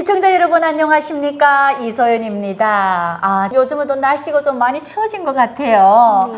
시청자 여러분 안녕하십니까? 이소연입니다. 요즘은 또 날씨가 좀 많이 추워진 것 같아요.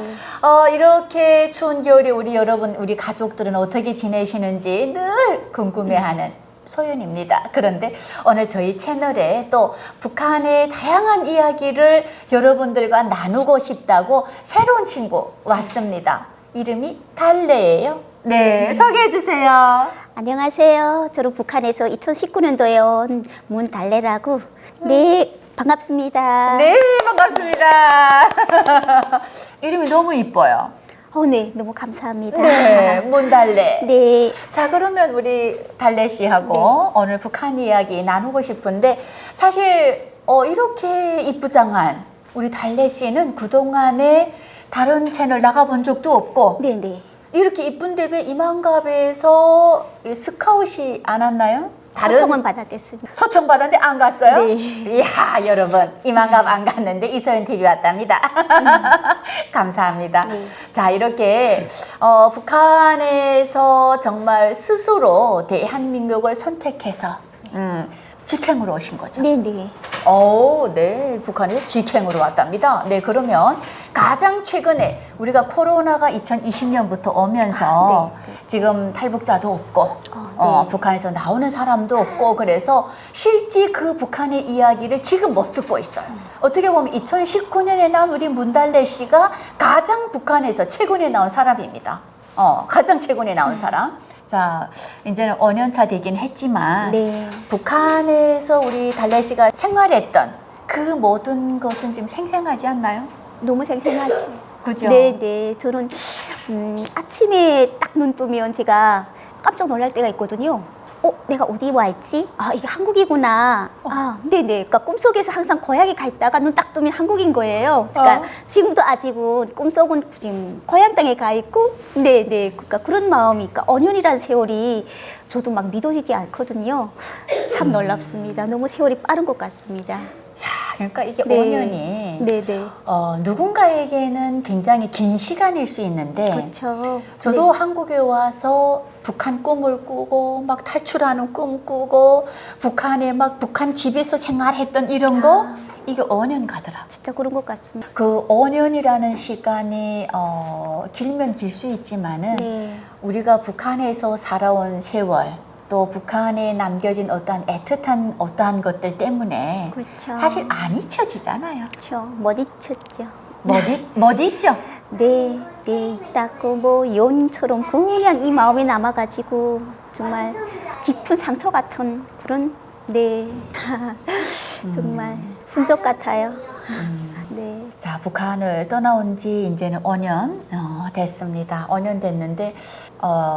이렇게 추운 겨울에 우리 여러분, 우리 가족들은 어떻게 지내시는지 늘 궁금해하는 소연입니다. 그런데 오늘 저희 채널에 또 북한의 다양한 이야기를 여러분들과 나누고 싶다고 새로운 친구 왔습니다. 이름이 달래예요. 네, 소개해 주세요. 안녕하세요. 저는 북한에서 2019년도에 온 문달래라고. 네, 반갑습니다. 네, 반갑습니다. 이름이 너무 이뻐요. 네, 너무 감사합니다. 네, 문달래. 네. 자, 그러면 우리 달래 씨하고 오늘 북한 이야기 나누고 싶은데 사실 이렇게 이쁘장한 우리 달래 씨는 그동안에 다른 채널 나가본 적도 없고 네네. 이렇게 이쁜데 왜 이만갑에서 스카웃이 안 왔나요? 초청은 받았겠습니다. 초청 받았는데 안 갔어요? 네. 이야, 여러분 이만갑 안 갔는데 이소연 TV 왔답니다. 감사합니다. 네. 자, 이렇게 북한에서 정말 스스로 대한민국을 선택해서 직행으로 오신 거죠? 네네. 네, 북한에서 직행으로 왔답니다. 네, 그러면 가장 최근에 우리가 코로나가 2020년부터 오면서 네. 지금 탈북자도 없고 네. 북한에서 나오는 사람도 없고 그래서 실제 그 북한의 이야기를 지금 못 듣고 있어요. 어떻게 보면 2019년에 나온 우리 문달래 씨가 가장 북한에서 최근에 나온 사람입니다. 가장 최근에 나온 사람. 자, 이제는 5년차 되긴 했지만 네. 북한에서 우리 달래 씨가 생활했던 그 모든 것은 지금 생생하지 않나요? 너무 생생하죠. 그죠? 네네. 저는 아침에 딱 눈 뜨면 제가 깜짝 놀랄 때가 있거든요. 내가 어디 와 있지? 이게 한국이구나. 네네. 그러니까 꿈속에서 항상 고향에 가 있다가 눈 딱 뜨면 한국인 거예요. 그러니까 지금도 아직은 꿈속은 지금 고향 땅에 가 있고, 네네. 그러니까 그런 마음이, 그러니까 5년이라는 세월이 저도 막 믿어지지 않거든요. 참 놀랍습니다. 너무 세월이 빠른 것 같습니다. 그러니까 이게 네. 5년이 네네. 누군가에게는 굉장히 긴 시간일 수 있는데 그렇죠. 저도 한국에 와서 북한 꿈을 꾸고 막 탈출하는 꿈 꾸고 북한에 막 북한 집에서 생활했던 이런 거 이게 5년 가더라. 진짜 그런 것 같습니다. 그 5년이라는 시간이 길면 길 수 있지만은 네. 우리가 북한에서 살아온 세월 또 북한에 남겨진 어떠한 애틋한 어떠한 것들 때문에 그렇죠. 사실 안 잊혀지잖아요. 그렇죠. 못 잊혔죠. 못 잊죠? 네, 네, 있다고 뭐 연처럼 그냥 이 마음에 남아가지고 정말 깊은 상처 같은 그런 정말 흔적 같아요. 네. 자, 북한을 떠나온 지 이제는 5년 됐습니다. 5년 됐는데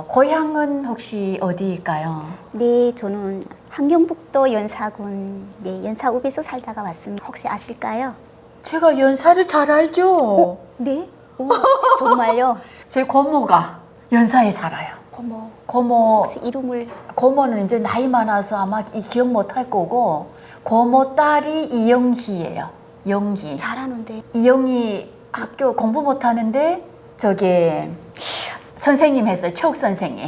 고향은 혹시 어디일까요? 네, 저는 함경북도 연사군 연사읍에서 살다가 왔습니다. 혹시 아실까요? 제가 연사를 잘 알죠. 네? 정말요? 제 고모가 연사에 살아요. 고모 혹시 이름을 고모는 이제 나이 많아서 아마 기억 못 할 거고 고모 딸이 이영희예요. 영희. 잘하는데. 이영희 학교 공부 못 하는데 저기 선생님 했어요. 체육 선생님.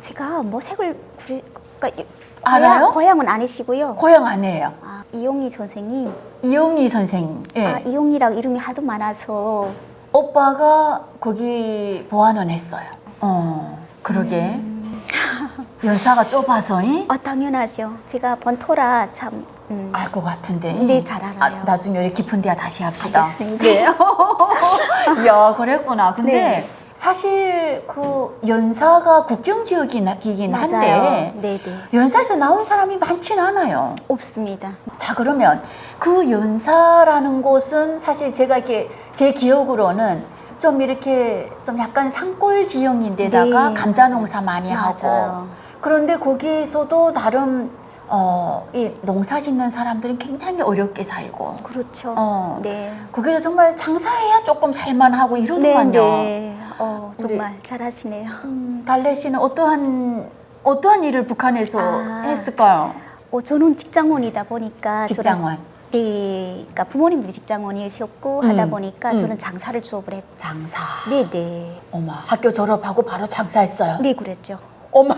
제가 뭐 색을 그러니까 알아요? 고향은 아니시고요. 고향 아니에요. 이용희 선생님. 이영희 선생님. 예. 이용희랑 이름이 하도 많아서. 오빠가 거기 보안원 했어요. 그러게. 연사가 좁아서 당연하죠. 제가 번토라 참. 알 것 같은데. 네, 잘 알아요. 나중에 우리 깊은 대화 다시 합시다. 알겠습니다. 네. 야, 그랬구나. 근데 네. 사실 그 연사가 국경 지역이긴 한데 네네. 연사에서 나온 사람이 많진 않아요. 없습니다. 자, 그러면 그 연사라는 곳은 사실 제가 이렇게 제 기억으로는 좀 이렇게 좀 약간 산골 지형인데다가 네. 감자 농사 많이 하고 맞아요. 그런데 거기에서도 나름 이 농사 짓는 사람들은 굉장히 어렵게 살고 그렇죠. 네. 거기서 정말 장사해야 조금 살만하고 이러더만요. 네. 정말 잘하시네요. 달래 씨는 어떠한 일을 북한에서 했을까요? 저는 직장원이다 보니까 직장원. 네, 그러니까 부모님들이 직장원이셨고 하다 보니까 저는 장사를 수업을 했죠. 장사. 네네. 어머, 학교 졸업하고 바로 장사했어요. 네, 그랬죠. 어머,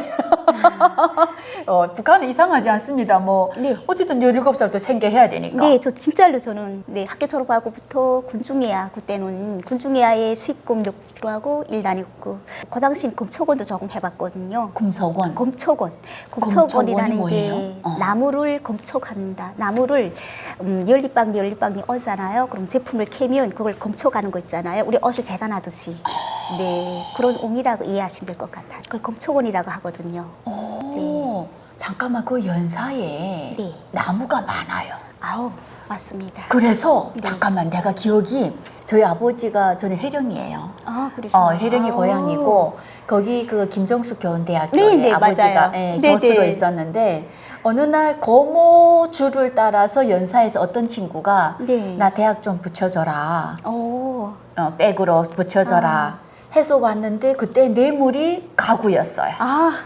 북한은 이상하지 않습니다. 뭐 네. 어쨌든 17살부터 생계해야 되니까. 네, 저 진짜로 저는 네, 학교 졸업하고부터 군중예아 그때는 군중예아에 수입금 6%하고 일 다녔고 그 당시엔 검초건도 조금 해봤거든요. 금속원. 검초건, 검초건이 검초건이라는 뭐예요? 게 나무를 검촉한다. 나무를 연립방이 어잖아요. 그럼 제품을 캐면 그걸 검촉하는 거 있잖아요. 우리 옷을 재단하듯이. 네, 그런 옹이라고 이해하시면 될 것 같아요. 그걸 검초건이라고 하거든요. 오, 잠깐만 그 연사에 네. 나무가 많아요. 아우, 맞습니다. 그래서 네. 잠깐만 내가 기억이 저희 아버지가 저는 해령이에요. 아, 그러시구나. 해령이 아우. 고향이고 거기 그 김정숙 교원대학교에 네, 네, 아버지가 맞아요. 예, 네, 교수로 네. 있었는데 어느 날 고모줄을 따라서 연사에서 어떤 친구가 네. 나 대학 좀 붙여줘라. 오, 백으로 붙여줘라. 해서 왔는데 그때 뇌물이 가구였어요. 아,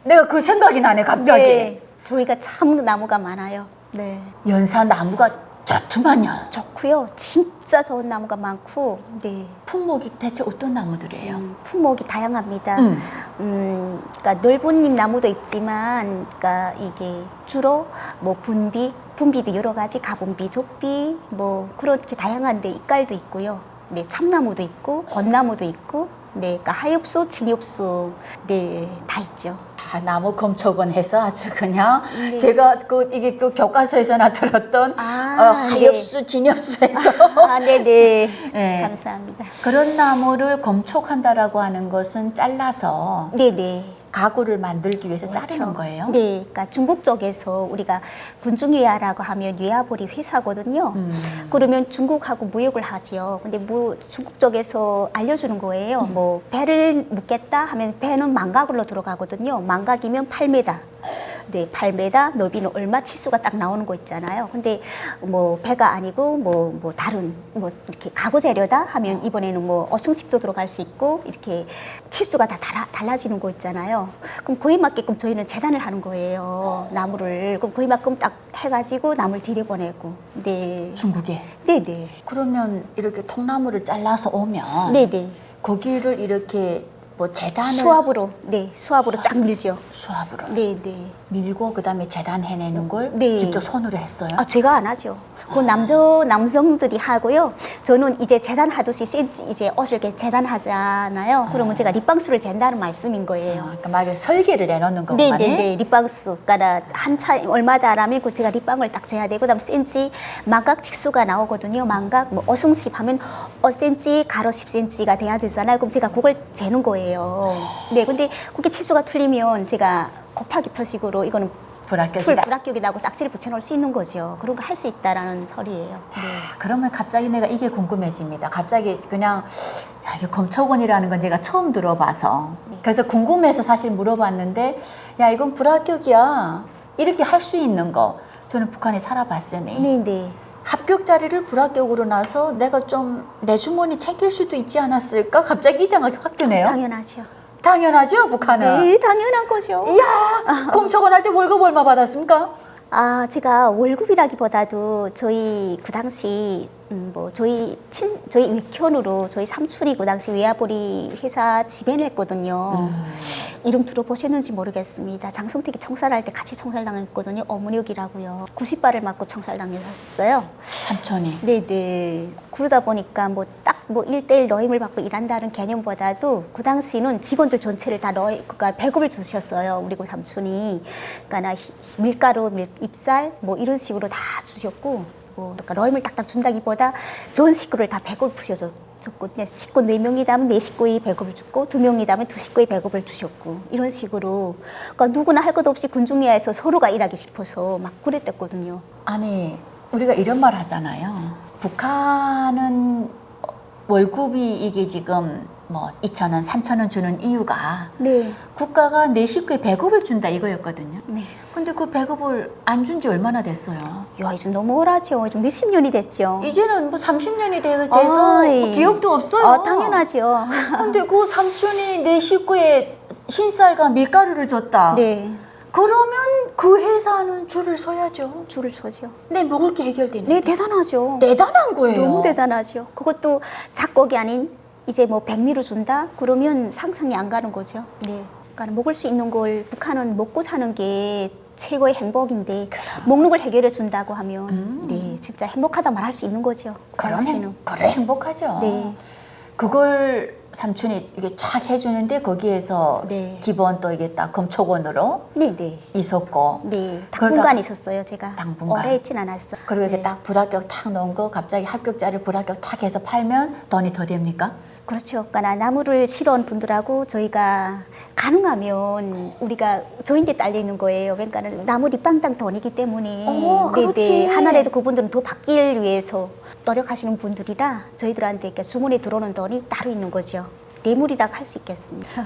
내가 그 생각이 나네 갑자기. 네. 저희가 참 나무가 많아요. 네. 연사 나무가 좋더만요. 좋고요. 진짜 좋은 나무가 많고, 네. 품목이 대체 어떤 나무들이에요? 품목이 다양합니다. 그러니까 넓은 잎 나무도 있지만, 그러니까 이게 주로 뭐 분비도 여러 가지, 가분비, 족비, 뭐 그렇게 다양한데 잎깔도 있고요. 네, 참나무도 있고, 벚나무도 있고, 네, 그러니까 하엽수, 진엽수, 네, 다 있죠. 나무 검초건 해서 아주 그냥 네. 제가 이게 그 교과서에서나 들었던 하엽수, 진엽수 해서 아, 네네. 네. 감사합니다. 그런 나무를 검촉한다라고 하는 것은 잘라서 네네. 가구를 만들기 위해서 자르는 거예요? 네, 그러니까 중국 쪽에서 우리가 군중예아라고 하면 예아보리 회사거든요. 그러면 중국하고 무역을 하지요. 근데 중국 쪽에서 알려주는 거예요. 뭐 배를 묻겠다 하면 배는 망각으로 들어가거든요. 망각이면 8m. 네, 8m, 너비는 얼마 치수가 딱 나오는 거 있잖아요. 근데 뭐 배가 아니고 뭐 다른 뭐 이렇게 가구 재료다 하면 이번에는 뭐 어승식도 들어갈 수 있고 이렇게 치수가 다 달라지는 거 있잖아요. 그럼 그에 맞게끔 저희는 재단을 하는 거예요. 나무를. 그럼 그에 맞게끔 딱 해가지고 나무를 들여보내고. 네. 중국에. 네네. 그러면 이렇게 통나무를 잘라서 오면 네네. 거기를 이렇게 뭐 재단을 수압으로 쫙 밀죠. 수압으로 네네. 밀고 그다음에 재단 해내는 걸 네. 직접 손으로 했어요. 아, 제가 안 하죠. 그 남성들이 하고요. 저는 이제 재단하듯이 이제 옷을 이렇게 재단하잖아요. 그러면 제가 립방수를 잰다는 말씀인 거예요. 그러니까 말 설계를 내놓는 거구만. 네네네. 립방수. 그러니까 얼마다라면 그 제가 립방을 딱 재야 되고, 그다음 센치, 망각 치수가 나오거든요. 망각, 뭐 어승십 하면 5cm, 가로 10cm가 돼야 되잖아요. 그럼 제가 그걸 재는 거예요. 네. 근데 그게 치수가 틀리면 제가 곱하기 표식으로 이거는 불합격이다. 불합격이라고 딱지를 붙여놓을 수 있는 거죠. 그런 거 할 수 있다라는 설이에요. 네. 그러면 갑자기 내가 이게 궁금해집니다. 갑자기 그냥 야, 이게 검초건이라는 건 제가 처음 들어봐서 그래서 궁금해서 사실 물어봤는데 야 이건 불합격이야. 이렇게 할 수 있는 거 저는 북한에 살아봤으니 네네. 합격 자리를 불합격으로 나서 내가 좀 내 주머니 챙길 수도 있지 않았을까? 갑자기 이 생각이 확 드네요. 당연하죠. 당연하죠, 북한은. 네, 당연한 거죠. 이야, 검초건 할 때 월급 얼마 받았습니까? 아, 제가 월급이라기보다도 저희 그 당시 저희 외견으로 저희 삼촌이 그 당시 외아보리 회사 지배를 했거든요. 이름 들어보셨는지 모르겠습니다. 장성택이 청살할 때 같이 청살당했거든요. 어문혁이라고요. 90발을 맞고 청살당했었어요. 삼촌이. 네네. 그러다 보니까 딱 1대1 러임을 받고 일한다는 개념보다도 그 당시는 직원들 전체를 다 그러니까 배급을 주셨어요. 우리 그 삼촌이. 그러니까 밀가루, 잎살 이런 식으로 다 주셨고, 그러니까 러임을 딱딱 준다기보다 전 식구를 다 배급을 주셨고, 식구 4명이다면 4식구의 배급을 줬고, 2명이다면 2식구의 배급을 주셨고, 이런 식으로. 그러니까 누구나 할 것 없이 군중예아에서 서로가 일하기 싶어서 막 그랬댔거든요. 아니, 우리가 이런 말 하잖아요. 북한은 월급이 이게 지금 2,000원, 3,000원 주는 이유가 네. 국가가 내 식구에 배급을 준다 이거였거든요. 네. 근데 그 배급을 안 준 지 얼마나 됐어요? 야, 이제 너무 오래죠. 좀 몇십 년이 됐죠. 이제는 30년이 돼서 아이. 기억도 없어요. 당연하죠. 근데 그 삼촌이 내 식구에 흰쌀과 밀가루를 줬다. 네. 그러면 그 회사는 줄을 서야죠. 줄을 서죠. 내 먹을 게 해결되는. 네, 대단하죠. 대단한 거예요. 너무 대단하죠. 그것도 작곡이 아닌 이제 백미로 준다? 그러면 상상이 안 가는 거죠. 네. 그러니까 먹을 수 있는 걸 북한은 먹고 사는 게 최고의 행복인데 먹는 걸 해결해 준다고 하면 네 진짜 행복하다 말할 수 있는 거죠. 그러면 그래 행복하죠. 네. 그걸 삼촌이 이게 쫙 해주는데 거기에서 네. 기본 또 이게 딱 검초곤으로 네네. 있었고 네. 그러다가 당분간 있었어요 제가. 당분간. 오래 있진 않았어. 그리고 이렇게 네. 딱 불합격 탁 넣은 거 갑자기 합격자를 불합격 탁 해서 팔면 돈이 더 됩니까? 그렇죠. 그러니까 나무를 실어온 분들하고 저희가 가능하면 우리가 저희한테 딸려 있는 거예요. 그러니까 나무 립빵땅 돈이기 때문에 그렇지. 하나라도 그분들은 더 받기 위해서 노력하시는 분들이라 저희들한테 이렇게 주문에 들어오는 돈이 따로 있는 거죠. 뇌물이라고 할 수 있겠습니다.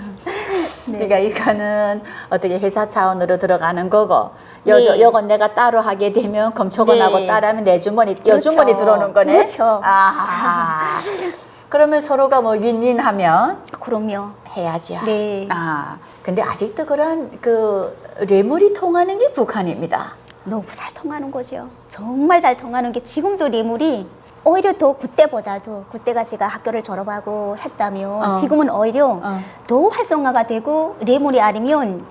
네. 그러니까 이거는 어떻게 회사 차원으로 들어가는 거고 네. 요건 내가 따로 하게 되면 검초곤하고 네. 따라하면 내 주머니 그렇죠. 여주머니 들어오는 거네. 그렇죠. 아. 그러면 서로가 뭐 윈윈하면 그럼요. 해야죠. 네. 아, 근데 아직도 그런 그 뇌물이 통하는 게 북한입니다. 너무 잘 통하는 거죠. 정말 잘 통하는 게 지금도 뇌물이 오히려 더 그때가 제가 학교를 졸업하고 했다면 지금은 오히려 더 활성화가 되고 뇌물이 아니면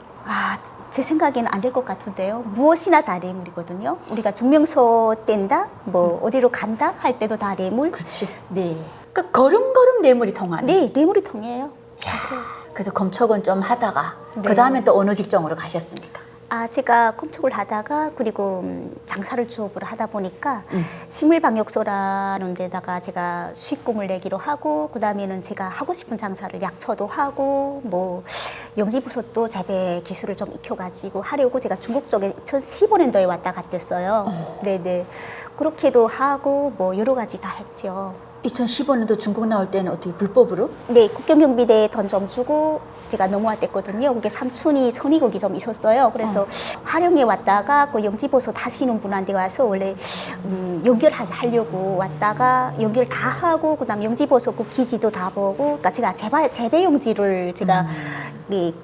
제 생각에는 안 될 것 같은데요. 무엇이나 다 뇌물이거든요. 우리가 증명서 뗀다, 뭐 어디로 간다 할 때도 다 뇌물. 그렇지. 네. 그러니까 걸음걸음 뇌물이 통하네. 네, 뇌물이 통해요. 그래서 검초곤 좀 하다가 네. 그 다음에 또 어느 직종으로 가셨습니까? 제가 컴촉을 하다가 그리고 장사를 주업으로 하다 보니까 식물방역소라는 데다가 제가 수익금을 내기로 하고 그 다음에는 제가 하고 싶은 장사를 약초도 하고 뭐 영지버섯도 재배 기술을 좀 익혀가지고 하려고 제가 중국 쪽에 2015년도에 왔다 갔댔어요. 네네. 그렇게도 하고 뭐 여러 가지 다 했죠. 2015년도 중국 나올 때는 어떻게 불법으로? 네, 국경경비대에 돈 좀 주고 제가 넘어왔댔거든요. 그게 삼촌이 선의국이 좀 있었어요. 그래서 화령에 왔다가 그 영지버섯 하시는 분한테 와서 원래 연결하려고 왔다가 연결 다 하고 그다음 영지버섯 그 기지도 다 보고 그러니까 제가 재배 용지를 제가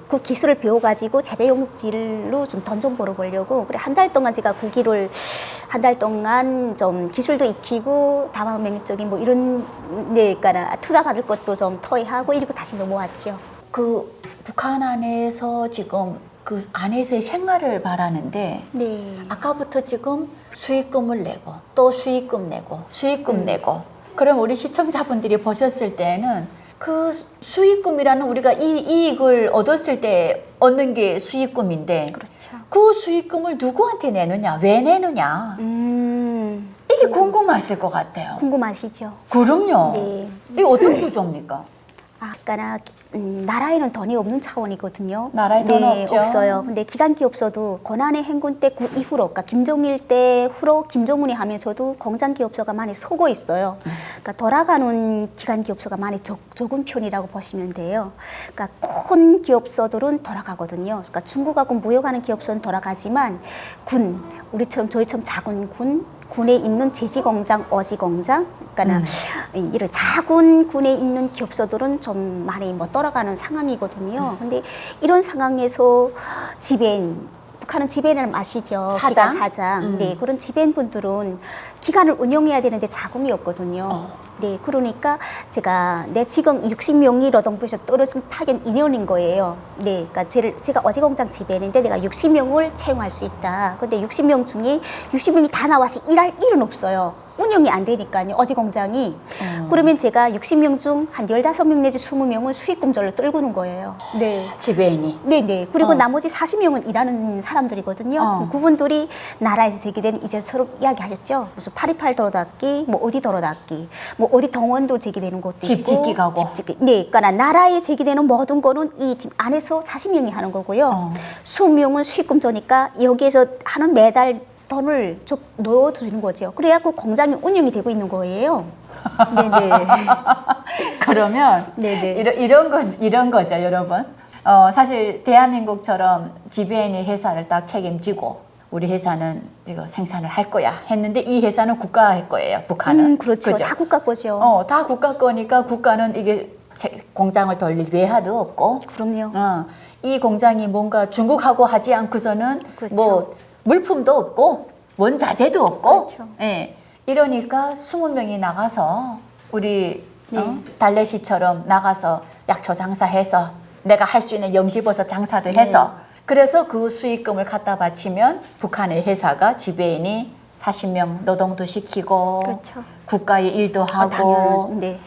그 기술을 배워가지고 재배 용지로 좀 돈 좀 벌어보려고 그래 한 달 동안 제가 고기를 한 달 동안 좀 기술도 익히고 다방면적인 뭐 이런 그러니까 투자 받을 것도 좀 토의하고 이러고 다시 넘어왔죠. 그 북한 안에서 지금 그 안에서의 생활을 말하는데 네. 아까부터 지금 수익금을 내고 또 수익금 내고 수익금 내고 그럼 우리 시청자분들이 보셨을 때는 그 수익금이라는 우리가 이익을 얻었을 때 얻는 게 수익금인데 그렇죠. 그 수익금을 누구한테 내느냐 왜 내느냐 이게 궁금하실 것 같아요. 궁금하시죠? 그럼요. 네. 이게 어떤 구조입니까? 아까나 나라에는 돈이 없는 차원이거든요. 나라에 돈 없죠. 없어요. 근데 기간기 없어도 고난의 행군 때 그 이후로, 그러니까 김정일 때 후로 김정은이 하면서도 공장 기업소가 많이 서고 있어요. 그러니까 돌아가는 기간 기업소가 많이 적은 편이라고 보시면 돼요. 그러니까 큰 기업소들은 돌아가거든요. 그러니까 중국하고 무역하는 기업소는 돌아가지만 저희처럼 작은 군에 있는 제지공장, 어지공장, 그러니까 이런 작은 군에 있는 기업소들은 좀 많이 못 돌아가는 상황이거든요. 근데 이런 상황에서 북한은 지배인을 아시죠? 사장? 사장. 네, 그런 지배인분들은 기관을 운영해야 되는데 자금이 없거든요. 네, 그러니까 내 지금 60명이 노동부에서 떨어진 파견 인원인 거예요. 네, 그러니까 제가 어지공장 지배인인데 내가 60명을 채용할 수 있다. 근데 60명 중에 60명이 다 나와서 일할 일은 없어요. 운영이 안 되니까요, 어지공장이. 그러면 제가 60명 중 한 15명 내지 20명은 수익금절로 떨구는 거예요. 네. 지배인이. 네네. 그리고 나머지 40명은 일하는 사람들이거든요. 그분들이 나라에서 제기된 이제처럼 이야기하셨죠. 무슨 828 도로닦기, 뭐 어디 도로닦기, 뭐 어디 동원도 제기되는 것도 집 있고. 짓기 가고. 집 짓기. 네. 그러니까 나라에 제기되는 모든 거는 이 집 안에서 40명이 하는 거고요. 20명은 수익금조니까 여기에서 하는 매달 돈을 좀 넣어두는 거죠. 그래갖고 공장이 운영이 되고 있는 거예요. 네네. 그러면 네네. 이런 거죠, 여러분. 사실 대한민국처럼 지배인이 회사를 딱 책임지고 우리 회사는 이거 생산을 할 거야 했는데 이 회사는 국가의 거예요, 북한은. 그렇죠. 그죠? 다 국가 거죠. 다 국가 거니까 국가는 이게 공장을 돌릴 외화도 없고. 그럼요. 이 공장이 뭔가 중국하고 하지 않고서는 그렇죠. 뭐 물품도 없고 원자재도 없고. 그렇죠. 예. 이러니까 20명이 나가서 우리 달래시처럼 나가서 약초 장사해서 내가 할 수 있는 영지버섯 장사도 해서 그래서 그 수익금을 갖다 바치면 북한의 회사가 지배인이 40명 노동도 시키고 그렇죠. 국가의 일도 하고 당연, 네. 야,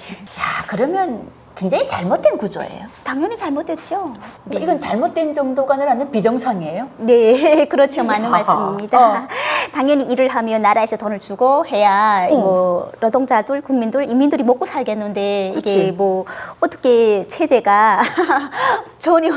그러면 굉장히 잘못된 구조예요. 당연히 잘못됐죠. 네. 이건 잘못된 정도가 아니라 완전 비정상이에요. 네, 그렇죠. 맞는 어. 말씀입니다. 당연히 일을 하면 나라에서 돈을 주고 해야 뭐 노동자들, 국민들, 인민들이 먹고 살겠는데 그치. 이게 뭐 어떻게 체제가 전혀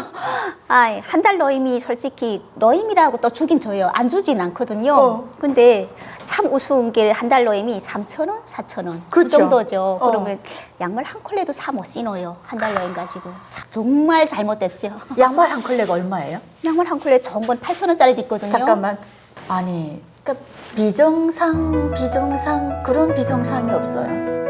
한 달 노임이 솔직히 노임이라고 또 주긴 줘요. 안 주진 않거든요. 근데 참 우스운 게 한 달 노임이 3,000원, 4,000원 그 그렇죠. 정도죠. 그러면 양말 한 컬레도 사 못 신어요. 한 달 노임 가지고. 참 정말 잘못됐죠. 양말 한 컬레가 얼마예요? 양말 한 컬레 좋은 건 8,000원짜리도 있거든요. 잠깐만. 아니, 그러니까 비정상 그런 비정상이 없어요.